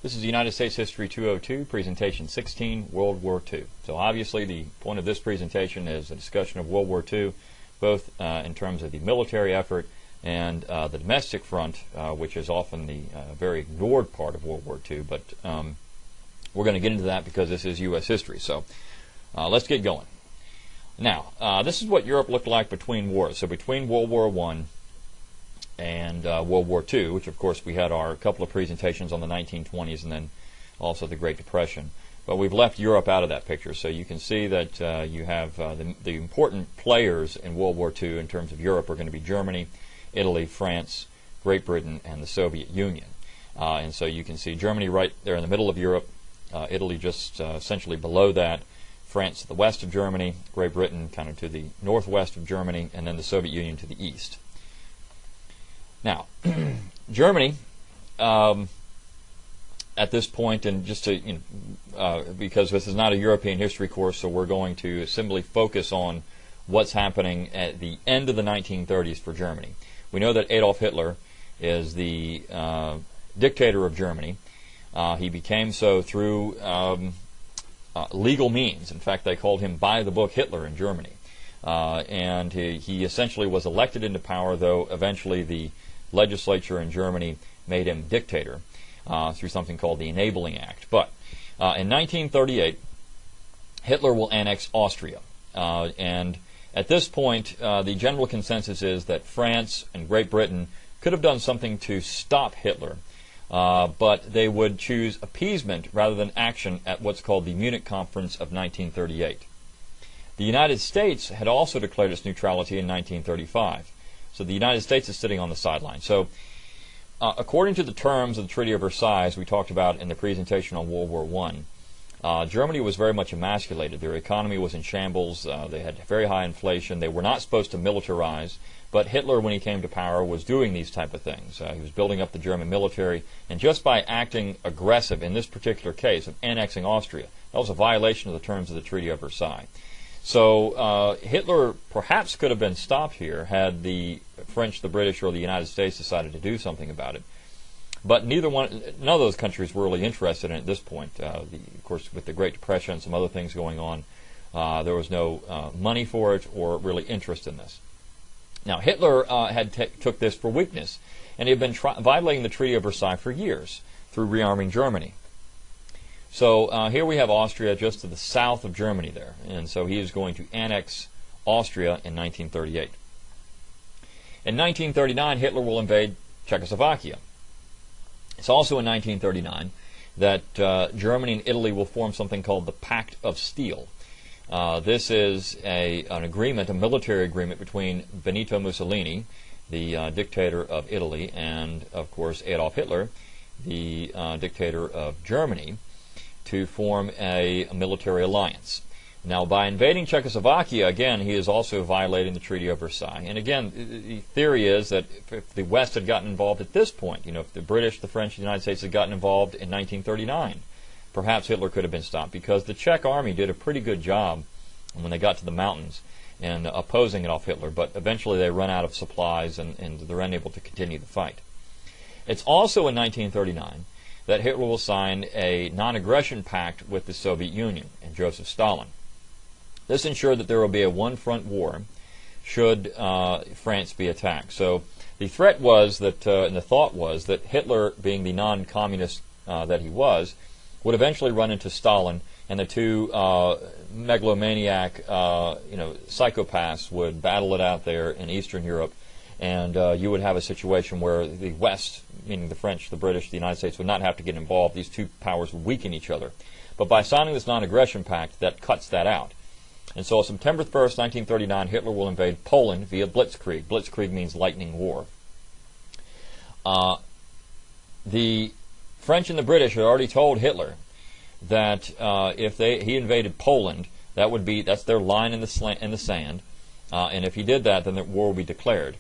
This is United States History 202, Presentation 16, World War II. So obviously the point of this presentation is a discussion of World War II, both in terms of the military effort and the domestic front, which is often the very ignored part of World War II. But we're going to get into that because this is U.S. history. So let's get going. Now, this is what Europe looked like between wars. So between World War I and World War II, which of course we had our couple of presentations on the 1920s and then also the Great Depression. But we've left Europe out of that picture, so you can see that you have the important players in World War II in terms of Europe are going to be Germany, Italy, France, Great Britain, and the Soviet Union. And so you can see Germany right there in the middle of Europe, Italy just essentially below that, France to the west of Germany, Great Britain kind of to the northwest of Germany, and then the Soviet Union to the east. Now, Germany, at this point, and just to, because this is not a European history course, so we're going to simply focus on what's happening at the end of the 1930s for Germany. We know that Adolf Hitler is the dictator of Germany. He became so through legal means. In fact, they called him by the book Hitler in Germany. And he essentially was elected into power, though eventually the legislature in Germany made him dictator through something called the Enabling Act. But in 1938, Hitler will annex Austria. And at this point, the general consensus is that France and Great Britain could have done something to stop Hitler, but they would choose appeasement rather than action at what's called the Munich Conference of 1938. The United States had also declared its neutrality in 1935. So the United States is sitting on the sideline. So according to the terms of the Treaty of Versailles we talked about in the presentation on World War I, Germany was very much emasculated. Their economy was in shambles. They had very high inflation. They were not supposed to militarize. But Hitler, when he came to power, was doing these type of things. He was building up the German military. And just by acting aggressive in this particular case of annexing Austria, that was a violation of the terms of the Treaty of Versailles. So Hitler perhaps could have been stopped here had the French, the British, or the United States decided to do something about it. But none of those countries were really interested in it at this point. Of course, with the Great Depression and some other things going on, there was no money for it or really interest in this. Now, Hitler took this for weakness, and he had been violating the Treaty of Versailles for years through rearming Germany. So here we have Austria just to the south of Germany there, and so he is going to annex Austria in 1938. In 1939, Hitler will invade Czechoslovakia. It's also in 1939 that Germany and Italy will form something called the Pact of Steel. This is an agreement, a military agreement between Benito Mussolini, the dictator of Italy, and, of course, Adolf Hitler, the dictator of Germany, to form a military alliance. Now, by invading Czechoslovakia, again, he is also violating the Treaty of Versailles. And again, the theory is that if the West had gotten involved at this point, if the British, the French, the United States had gotten involved in 1939, perhaps Hitler could have been stopped, because the Czech army did a pretty good job when they got to the mountains in opposing Adolf Hitler, but eventually they run out of supplies and they're unable to continue the fight. It's also in 1939 that Hitler will sign a non-aggression pact with the Soviet Union and Joseph Stalin. This ensured that there will be a one-front war should France be attacked. So the threat was that, and the thought was that Hitler, being the non-communist that he was, would eventually run into Stalin, and the two megalomaniac, psychopaths would battle it out there in Eastern Europe, and you would have a situation where the West, meaning the French, the British, the United States, would not have to get involved. These two powers would weaken each other. But by signing this non-aggression pact, that cuts that out. And so on September 1st, 1939, Hitler will invade Poland via Blitzkrieg. Blitzkrieg means lightning war. The French and the British had already told Hitler that if he invaded Poland, that's their line in the sand, and if he did that, then the war will be declared.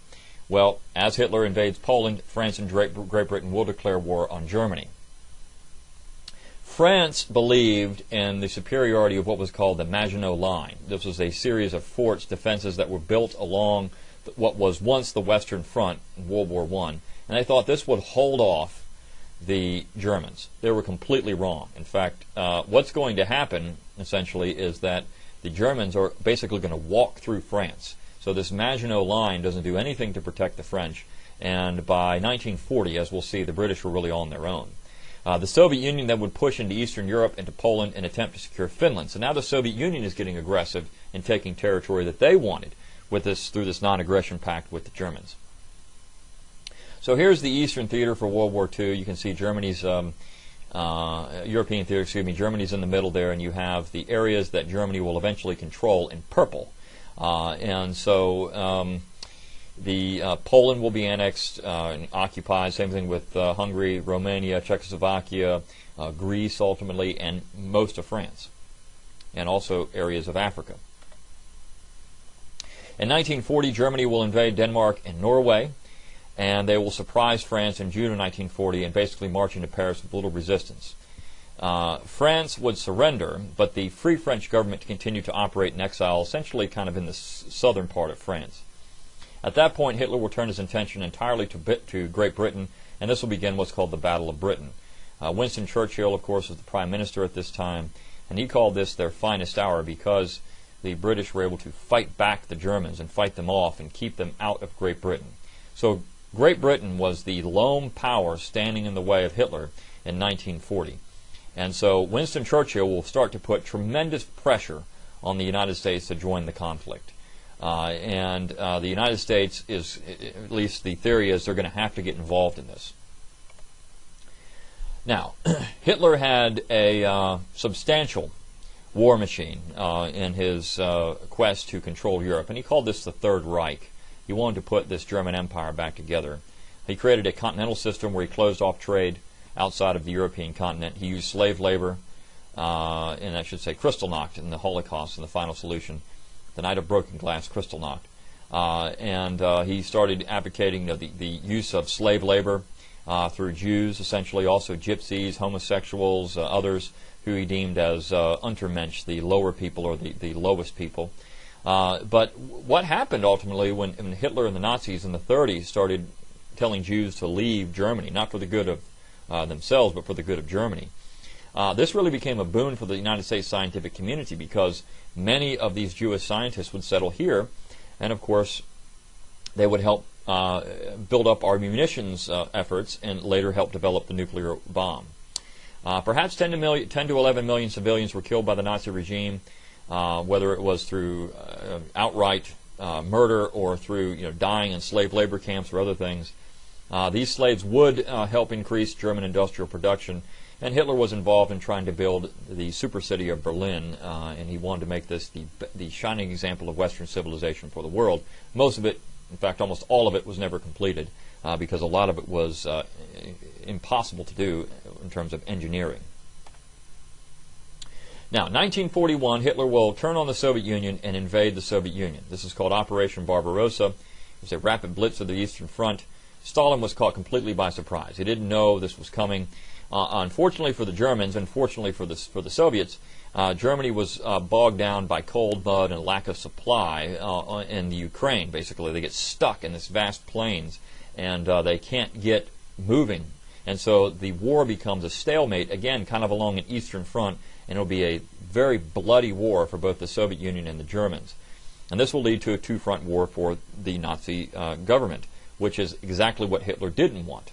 Well, as Hitler invades Poland, France and Great Britain will declare war on Germany. France believed in the superiority of what was called the Maginot Line. This was a series of forts, defenses that were built along what was once the Western Front in World War I, and they thought this would hold off the Germans. They were completely wrong. In fact, what's going to happen, essentially, is that the Germans are basically going to walk through France. So this Maginot Line doesn't do anything to protect the French, and by 1940, as we'll see, the British were really on their own. The Soviet Union then would push into Eastern Europe, into Poland, and attempt to secure Finland. So now the Soviet Union is getting aggressive in taking territory that they wanted with this, through this non-aggression pact with the Germans. So here's the Eastern theater for World War II. You can see Germany's European theater, Germany's in the middle there, and you have the areas that Germany will eventually control in purple. And so Poland will be annexed and occupied. Same thing with Hungary, Romania, Czechoslovakia, Greece ultimately, and most of France, and also areas of Africa. In 1940, Germany will invade Denmark and Norway, and they will surprise France in June of 1940 and basically march into Paris with little resistance. France would surrender, but the Free French government continued to operate in exile, essentially kind of in the southern part of France. At that point, Hitler will turn his attention entirely to Great Britain, and this will begin what's called the Battle of Britain. Winston Churchill, of course, was the Prime Minister at this time, and he called this their finest hour because the British were able to fight back the Germans and fight them off and keep them out of Great Britain. So Great Britain was the lone power standing in the way of Hitler in 1940. And so Winston Churchill will start to put tremendous pressure on the United States to join the conflict. And the United States is, at least the theory is, they're going to have to get involved in this. Now, Hitler had a substantial war machine in his quest to control Europe, and he called this the Third Reich. He wanted to put this German Empire back together. He created a continental system where he closed off trade outside of the European continent. He used slave labor, and I should say Kristallnacht in the Holocaust, in the final solution, the night of broken glass, Kristallnacht. And he started advocating the use of slave labor through Jews, essentially, also gypsies, homosexuals, others who he deemed as Untermensch, the lower people or the lowest people. But what happened ultimately when Hitler and the Nazis in the 30s started telling Jews to leave Germany, not for the good of themselves, but for the good of Germany, this really became a boon for the United States scientific community because many of these Jewish scientists would settle here, and of course they would help build up our munitions efforts and later help develop the nuclear bomb. Perhaps 10 to 11 million civilians were killed by the Nazi regime, whether it was through outright murder or through dying in slave labor camps or other things. These slaves would help increase German industrial production, and Hitler was involved in trying to build the super city of Berlin, and he wanted to make this the shining example of Western civilization for the world. Most of it, in fact almost all of it, was never completed because a lot of it was impossible to do in terms of engineering. Now, 1941, Hitler will turn on the Soviet Union and invade the Soviet Union. This is called Operation Barbarossa. It was a rapid blitz of the Eastern Front. Stalin was caught completely by surprise. He didn't know this was coming. Unfortunately for the Germans, and fortunately for the Soviets, Germany was bogged down by cold, mud, and lack of supply in the Ukraine, basically. They get stuck in this vast plains, and they can't get moving. And so the war becomes a stalemate, again, kind of along an Eastern Front, and it'll be a very bloody war for both the Soviet Union and the Germans. And this will lead to a two-front war for the Nazi government, which is exactly what Hitler didn't want.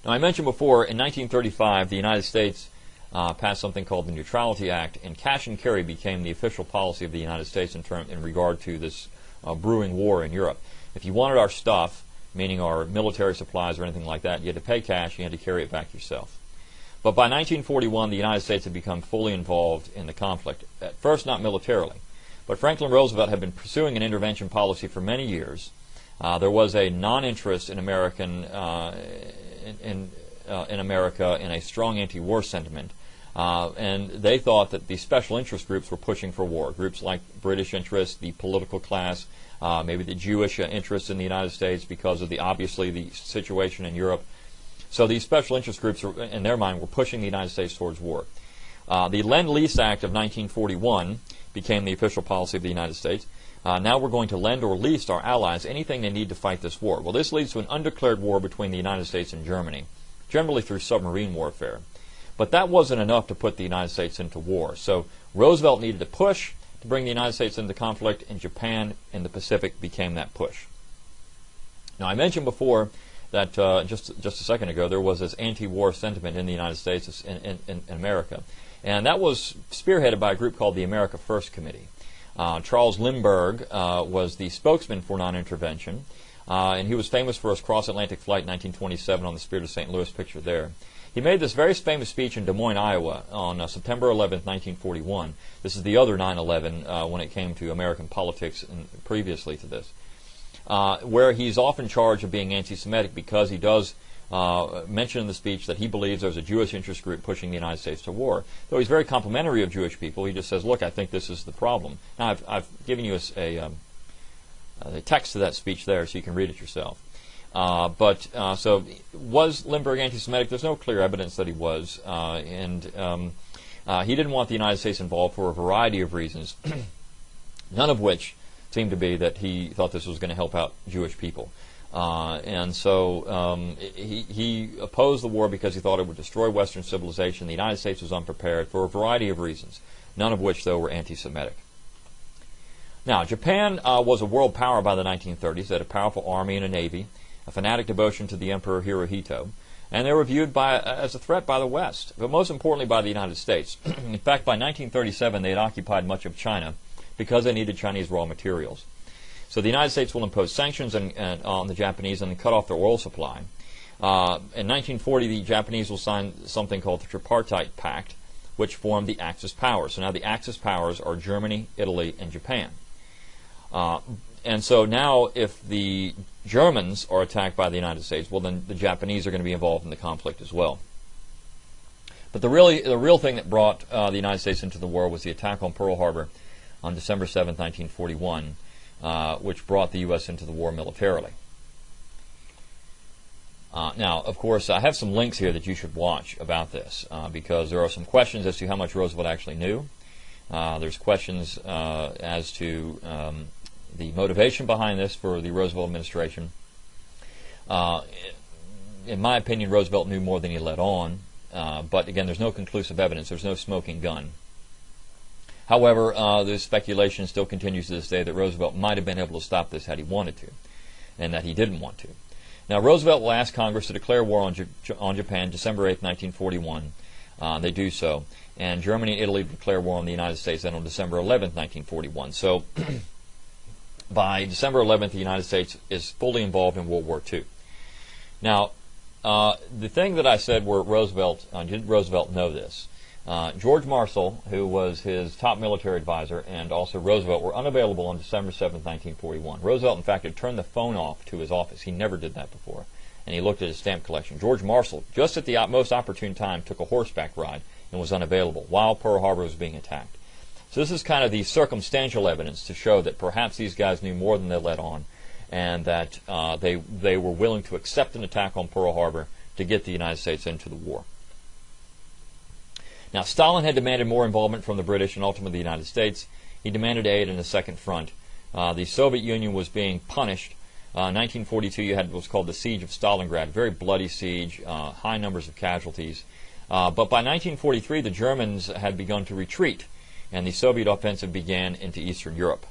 Now, I mentioned before, in 1935, the United States passed something called the Neutrality Act, and cash and carry became the official policy of the United States in regard to this brewing war in Europe. If you wanted our stuff, meaning our military supplies or anything like that, you had to pay cash, you had to carry it back yourself. But by 1941, the United States had become fully involved in the conflict. At first, not militarily, but Franklin Roosevelt had been pursuing an intervention policy for many years. There was a non-interest in America in a strong anti-war sentiment, and they thought that the special interest groups were pushing for war. Groups like British interests, the political class, maybe the Jewish interests in the United States because of obviously the situation in Europe. So these special interest groups, in their mind, were pushing the United States towards war. The Lend-Lease Act of 1941 became the official policy of the United States. Now we're going to lend or lease our allies anything they need to fight this war. Well, this leads to an undeclared war between the United States and Germany. generally through submarine warfare. But that wasn't enough to put the United States into war. So Roosevelt needed to push to bring the United States into conflict, and Japan in the Pacific became that push. Now, I mentioned before that just a second ago there was this anti-war sentiment in the United States, in America. And that was spearheaded by a group called the America First Committee. Charles Lindbergh was the spokesman for non-intervention, and he was famous for his cross-Atlantic flight in 1927 on the Spirit of St. Louis, picture there. He made this very famous speech in Des Moines, Iowa on September 11th, 1941. This is the other 9/11 when it came to American politics previously to this, where he's often charged of being anti-Semitic because he does mention in the speech that he believes there's a Jewish interest group pushing the United States to war. Though he's very complimentary of Jewish people, he just says, look, I think this is the problem. Now, I've given you a text to that speech there so you can read it yourself. So was Lindbergh anti-Semitic? There's no clear evidence that he was, and he didn't want the United States involved for a variety of reasons, none of which seemed to be that he thought this was going to help out Jewish people. And so he opposed the war because he thought it would destroy Western civilization. The United States was unprepared for a variety of reasons, none of which, though, were anti-Semitic. Now, Japan was a world power by the 1930s. They had a powerful army and a navy, a fanatic devotion to the Emperor Hirohito, and they were viewed as a threat by the West, but most importantly by the United States. In fact, by 1937, they had occupied much of China because they needed Chinese raw materials. So the United States will impose sanctions on the Japanese and cut off their oil supply. In 1940, the Japanese will sign something called the Tripartite Pact, which formed the Axis powers. So now the Axis powers are Germany, Italy, and Japan. And so now if the Germans are attacked by the United States, well, then the Japanese are going to be involved in the conflict as well. But the real thing that brought the United States into the war was the attack on Pearl Harbor on December 7, 1941, which brought the U.S. into the war militarily. Now, of course, I have some links here that you should watch about this because there are some questions as to how much Roosevelt actually knew. There's questions as to the motivation behind this for the Roosevelt administration. In my opinion, Roosevelt knew more than he let on, but again, there's no conclusive evidence. There's no smoking gun. However, the speculation still continues to this day that Roosevelt might have been able to stop this had he wanted to, and that he didn't want to. Now, Roosevelt will ask Congress to declare war on Japan December 8, 1941. They do so. And Germany and Italy declare war on the United States then on December 11, 1941. So by December 11th, the United States is fully involved in World War II. Now, the thing that I said where did Roosevelt know this? George Marshall, who was his top military advisor, and also Roosevelt were unavailable on December 7, 1941. Roosevelt, in fact, had turned the phone off to his office. He never did that before. And he looked at his stamp collection. George Marshall, just at the most opportune time, took a horseback ride and was unavailable while Pearl Harbor was being attacked. So this is kind of the circumstantial evidence to show that perhaps these guys knew more than they let on, and that they were willing to accept an attack on Pearl Harbor to get the United States into the war. Now, Stalin had demanded more involvement from the British and ultimately the United States. He demanded aid in the Second Front. The Soviet Union was being punished. 1942, you had what was called the Siege of Stalingrad, very bloody siege, high numbers of casualties. But by 1943, the Germans had begun to retreat, and the Soviet offensive began into Eastern Europe.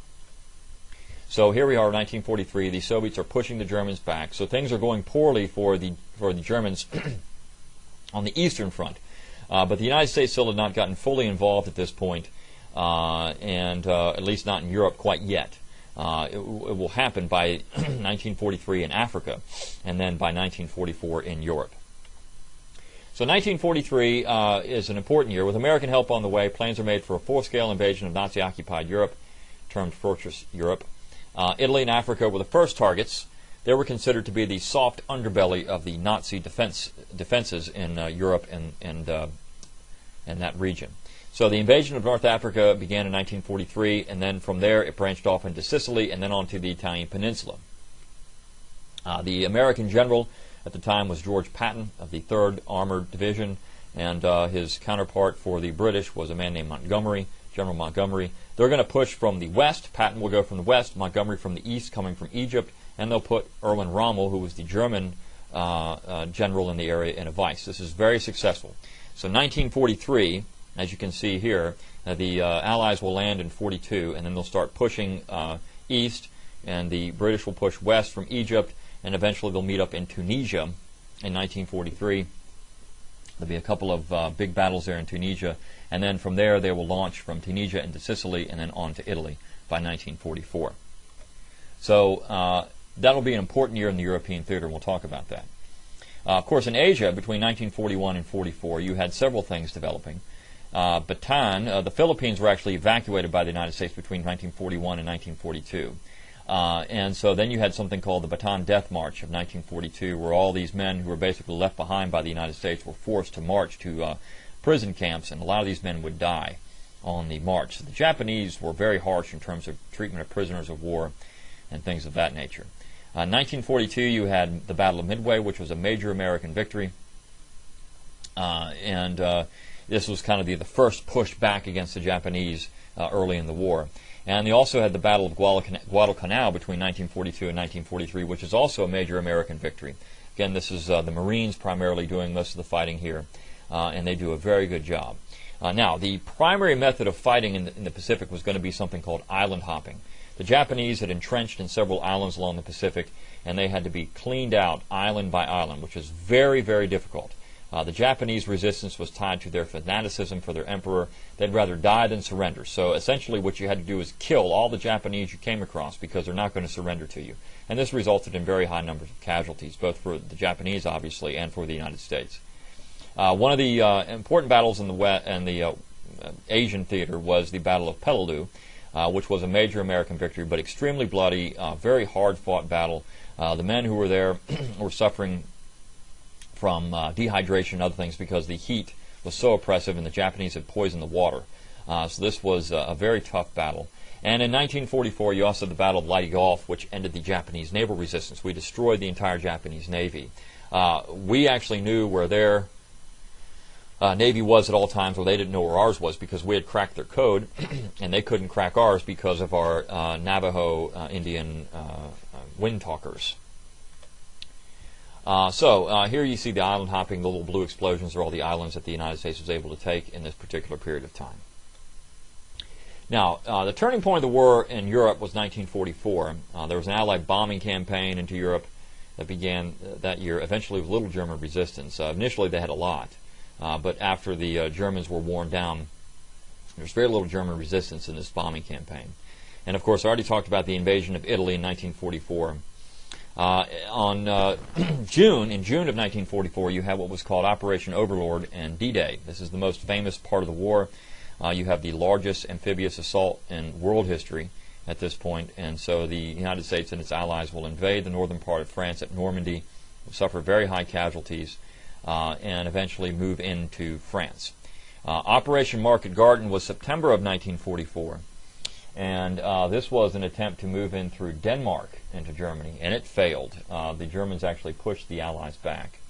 So here we are, 1943. The Soviets are pushing the Germans back. So things are going poorly for the Germans on the Eastern Front. But the United States still had not gotten fully involved at this point, and at least not in Europe quite yet. It will happen by 1943 in Africa, and then by 1944 in Europe. So 1943 is an important year. With American help on the way, plans are made for a full-scale invasion of Nazi-occupied Europe, termed Fortress Europe. Italy and Africa were the first targets. They were considered to be the soft underbelly of the Nazi defenses in Europe and that region. So the invasion of North Africa began in 1943, and then from there it branched off into Sicily and then onto the Italian peninsula. The American general at the time was George Patton of the 3rd Armored Division, and his counterpart for the British was a man named Montgomery, General Montgomery. They're going to push from the west. Patton will go from the west, Montgomery from the east, coming from Egypt, and they'll put Erwin Rommel, who was the German general in the area in a vice. This is very successful. So 1943, as you can see here, the Allies will land in 42, and then they'll start pushing east, and the British will push west from Egypt, and eventually they'll meet up in Tunisia in 1943. There'll be a couple of big battles there in Tunisia, and then from there they will launch from Tunisia into Sicily and then on to Italy by 1944. So that'll be an important year in the European theater, and we'll talk about that. Of course, in Asia, between 1941 and 44, you had several things developing. Bataan, the Philippines were actually evacuated by the United States between 1941 and 1942. And so then you had something called the Bataan Death March of 1942, where all these men who were basically left behind by the United States were forced to march to prison camps, and a lot of these men would die on the march. So the Japanese were very harsh in terms of treatment of prisoners of war and things of that nature. In 1942, you had the Battle of Midway, which was a major American victory. This was kind of the first push back against the Japanese early in the war. And they also had the Battle of Guadalcanal between 1942 and 1943, which is also a major American victory. Again, this is the Marines primarily doing most of the fighting here, and they do a very good job. Now, the primary method of fighting in the Pacific was going to be something called island hopping. The Japanese had entrenched in several islands along the Pacific, and they had to be cleaned out island by island, which is very, very difficult. The Japanese resistance was tied to their fanaticism for their emperor. They'd rather die than surrender. So essentially what you had to do is kill all the Japanese you came across because they're not going to surrender to you. And this resulted in very high numbers of casualties, both for the Japanese, obviously, and for the United States. One of the important battles in the Asian theater was the Battle of Peleliu, which was a major American victory, but extremely bloody, very hard-fought battle. The men who were there were suffering from dehydration and other things because the heat was so oppressive, and the Japanese had poisoned the water. So this was a very tough battle. And in 1944, you also had the Battle of Leyte Gulf, which ended the Japanese naval resistance. We destroyed the entire Japanese Navy. We actually knew where their Navy was at all times, where they didn't know where ours was, because we had cracked their code, and they couldn't crack ours because of our Navajo Indian wind talkers. So here you see the island hopping. The little blue explosions are all the islands that the United States was able to take in this particular period of time. Now, the turning point of the war in Europe was 1944. There was an Allied bombing campaign into Europe that began that year, eventually with little German resistance. Initially they had a lot, but after the Germans were worn down, there was very little German resistance in this bombing campaign. And of course, I already talked about the invasion of Italy in 1944. In June of 1944, you had what was called Operation Overlord and D-Day. This is the most famous part of the war. You have the largest amphibious assault in world history at this point, and so the United States and its allies will invade the northern part of France at Normandy, suffer very high casualties, and eventually move into France. Operation Market Garden was September of 1944. And this was an attempt to move in through Denmark into Germany, and it failed. The Germans actually pushed the Allies back,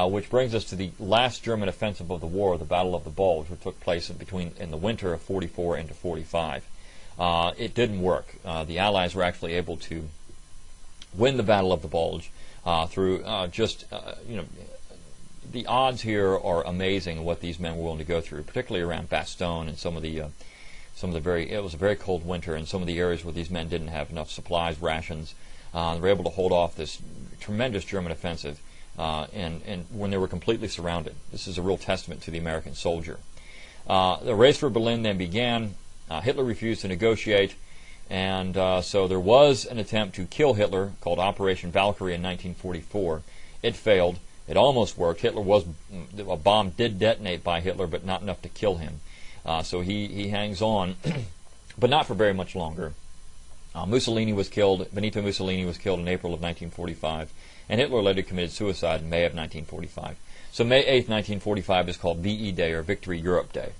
which brings us to the last German offensive of the war, the Battle of the Bulge, which took place in the winter of 44 into 45. It didn't work. The Allies were actually able to win the Battle of the Bulge through the odds here are amazing what these men were willing to go through, particularly around Bastogne and it was a very cold winter, and some of the areas where these men didn't have enough supplies, rations. They were able to hold off this tremendous German offensive, and when they were completely surrounded. This is a real testament to the American soldier. The race for Berlin then began. Hitler refused to negotiate, and so there was an attempt to kill Hitler called Operation Valkyrie in 1944. It failed. It almost worked. A bomb did detonate by Hitler, but not enough to kill him. So he hangs on, but not for very much longer. Benito Mussolini was killed in April of 1945, and Hitler later committed suicide in May of 1945. So May 8th, 1945 is called VE Day, or Victory Europe Day.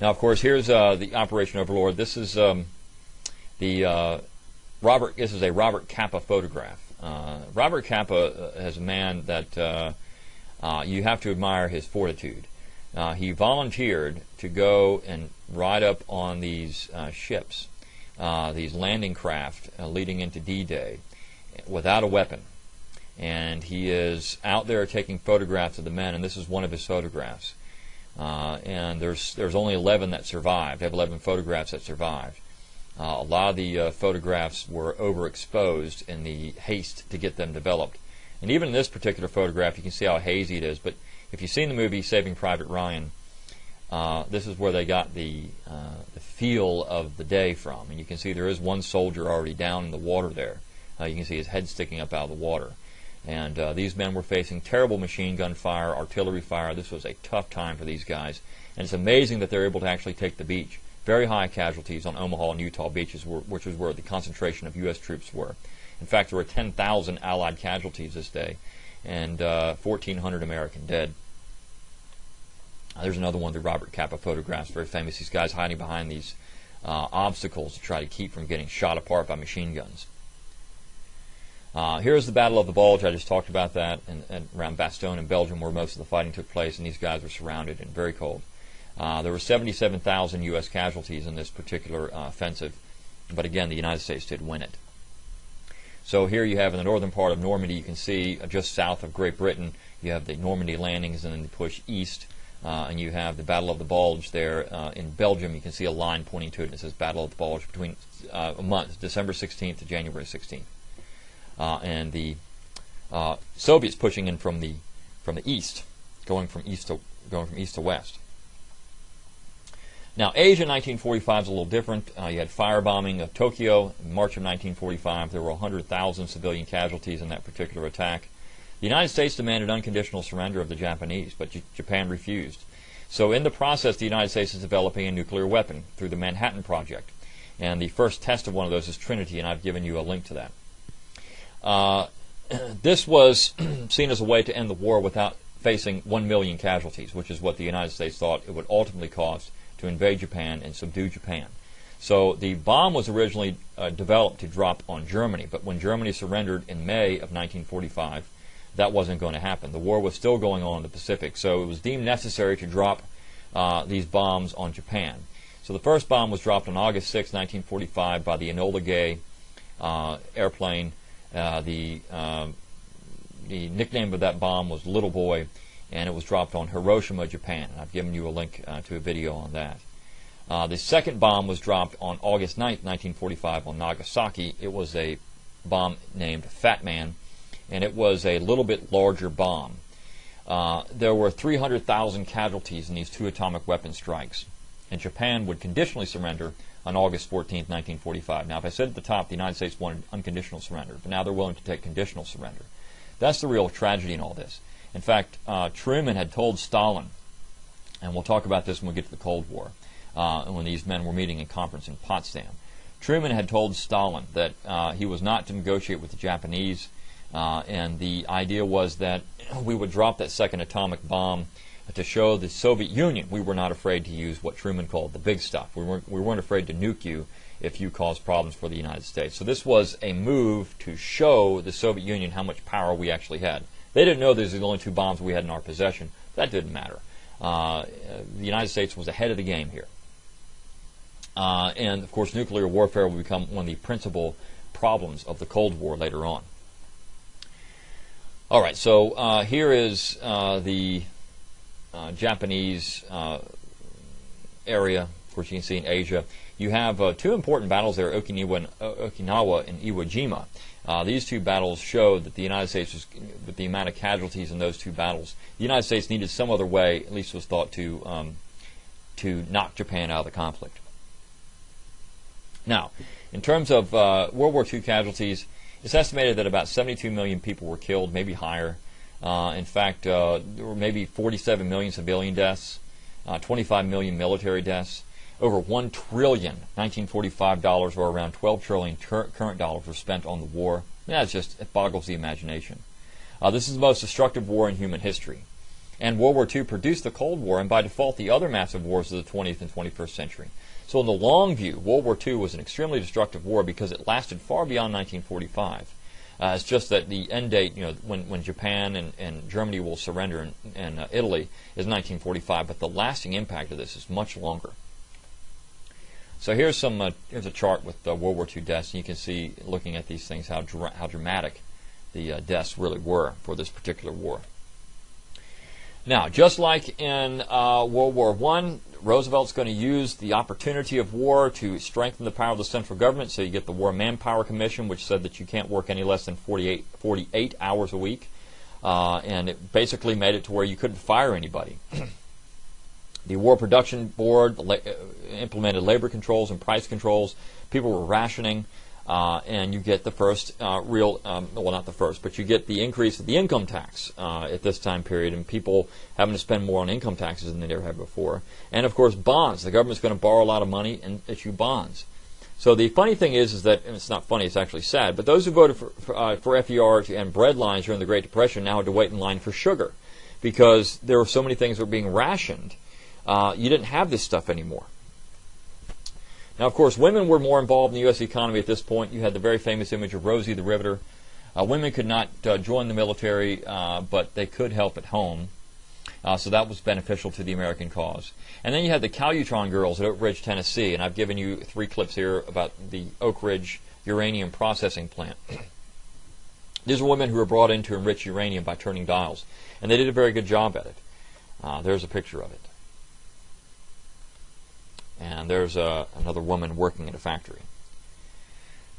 Now, of course, here's the Operation Overlord. This is a Robert Capa photograph. Robert Capa is a man that you have to admire his fortitude. He volunteered to go and ride up on these ships, these landing craft leading into D-Day, without a weapon. and he is out there taking photographs of the men, and this is one of his photographs. And there's only 11 that survived. They have 11 photographs that survived. A lot of the photographs were overexposed in the haste to get them developed. And even in this particular photograph, you can see how hazy it is. But if you've seen the movie Saving Private Ryan, this is where they got the feel of the day from. And you can see there is one soldier already down in the water there. You can see his head sticking up out of the water. And these men were facing terrible machine gun fire, artillery fire. This was a tough time for these guys. And it's amazing that they're able to actually take the beach. Very high casualties on Omaha and Utah beaches, which was where the concentration of U.S. troops were. In fact, there were 10,000 Allied casualties this day, and 1,400 American dead. There's another one of the Robert Capa photographs, very famous. These guys hiding behind these obstacles to try to keep from getting shot apart by machine guns. Here's the Battle of the Bulge. I just talked about that, and around Bastogne in Belgium, where most of the fighting took place, and these guys were surrounded and very cold. There were 77,000 U.S. casualties in this particular offensive, but again, the United States did win it. So here you have in the northern part of Normandy, you can see just south of Great Britain, you have the Normandy landings, and then you push east, and you have the Battle of the Bulge there in Belgium. You can see a line pointing to it, and it says Battle of the Bulge between a month, December 16th to January 16th. And the Soviets pushing in from the east, going from east to west. Now, Asia in 1945 is a little different. You had firebombing of Tokyo in March of 1945. There were 100,000 civilian casualties in that particular attack. The United States demanded unconditional surrender of the Japanese, but Japan refused. So in the process, the United States is developing a nuclear weapon through the Manhattan Project. And the first test of one of those is Trinity, and I've given you a link to that. This was seen as a way to end the war without facing 1 million casualties, which is what the United States thought it would ultimately cost to invade Japan and subdue Japan. So the bomb was originally developed to drop on Germany, but when Germany surrendered in May of 1945, that wasn't going to happen. The war was still going on in the Pacific, so it was deemed necessary to drop these bombs on Japan. So the first bomb was dropped on August 6, 1945 by the Enola Gay airplane. The nickname of that bomb was Little Boy, and it was dropped on Hiroshima, Japan. I've given you a link to a video on that. The second bomb was dropped on August 9, 1945 on Nagasaki. It was a bomb named Fat Man, and it was a little bit larger bomb. There were 300,000 casualties in these two atomic weapon strikes, and Japan would conditionally surrender on August 14, 1945. Now, if I said at the top the United States wanted unconditional surrender, but now they're willing to take conditional surrender. That's the real tragedy in all this. In fact, Truman had told Stalin, and we'll talk about this when we get to the Cold War, when these men were meeting in conference in Potsdam. Truman had told Stalin that he was not to negotiate with the Japanese, and the idea was that we would drop that second atomic bomb to show the Soviet Union we were not afraid to use what Truman called the big stuff. We weren't afraid to nuke you if you caused problems for the United States. So this was a move to show the Soviet Union how much power we actually had. They didn't know these were the only two bombs we had in our possession. That didn't matter. The United States was ahead of the game here. And, of course, nuclear warfare will become one of the principal problems of the Cold War later on. All right, so here is the Japanese area. Of course, you can see in Asia. You have two important battles there, Okinawa and Iwo Jima. These two battles showed that the United States, with the amount of casualties in those two battles, the United States needed some other way, at least was thought, to knock Japan out of the conflict. Now, in terms of World War II casualties, it's estimated that about 72 million people were killed, maybe higher. In fact, there were maybe 47 million civilian deaths, 25 million military deaths. Over $1 trillion 1945 dollars, or around 12 trillion current dollars, were spent on the war. It boggles the imagination. This is the most destructive war in human history. And World War II produced the Cold War, and by default the other massive wars of the 20th and 21st century. So in the long view, World War II was an extremely destructive war because it lasted far beyond 1945. It's just that the end date, when Japan and Germany will surrender and Italy is 1945, but the lasting impact of this is much longer. So here's a chart with World War II deaths, and you can see, looking at these things, how dramatic the deaths really were for this particular war. Now, just like in World War I, Roosevelt's going to use the opportunity of war to strengthen the power of the central government. So you get the War Manpower Commission, which said that you can't work any less than 48 hours a week. And it basically made it to where you couldn't fire anybody. The War Production Board implemented labor controls and price controls. People were rationing. And you get the first well, not the first, but you get the increase of the income tax at this time period, and people having to spend more on income taxes than they ever had before. And, of course, bonds. The government's going to borrow a lot of money and issue bonds. So the funny thing is that, and it's not funny, it's actually sad, but those who voted for FDR and bread lines during the Great Depression now had to wait in line for sugar because there were so many things that were being rationed. You didn't have this stuff anymore. Now, of course, women were more involved in the U.S. economy at this point. You had the very famous image of Rosie the Riveter. Women could not join the military, but they could help at home. So that was beneficial to the American cause. And then you had the Calutron girls at Oak Ridge, Tennessee. And I've given you 3 clips here about the Oak Ridge uranium processing plant. These are women who were brought in to enrich uranium by turning dials. And they did a very good job at it. There's a picture of it. And there's another woman working at a factory.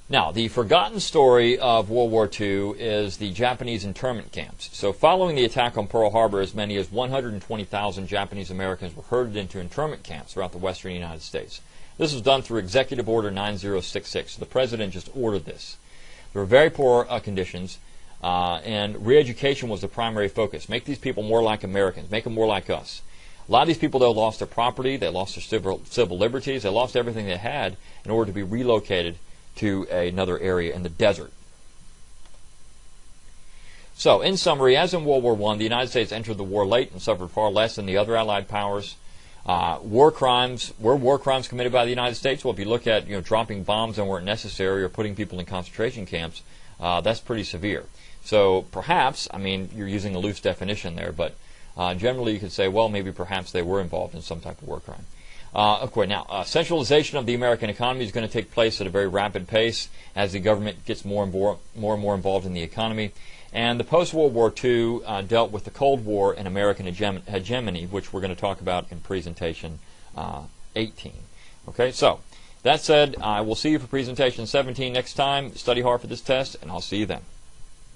Now, the forgotten story of World War II is the Japanese internment camps. So following the attack on Pearl Harbor, as many as 120,000 Japanese Americans were herded into internment camps throughout the western United States. This was done through Executive Order 9066. So the President just ordered this. There were very poor conditions, and re-education was the primary focus. Make these people more like Americans. Make them more like us. A lot of these people, though, lost their property, they lost their civil liberties, they lost everything they had in order to be relocated to another area in the desert. So, in summary, as in World War I, the United States entered the war late and suffered far less than the other Allied powers. War crimes committed by the United States? Well, if you look at dropping bombs that weren't necessary or putting people in concentration camps, that's pretty severe. So, perhaps, I mean, you're using a loose definition there, but generally, you could say, well, maybe perhaps they were involved in some type of war crime. Of course, now, centralization of the American economy is going to take place at a very rapid pace as the government gets more and more involved in the economy. And the post-World War II dealt with the Cold War and American hegemony, which we're going to talk about in presentation 18. Okay, so that said, I will see you for presentation 17 next time. Study hard for this test, and I'll see you then.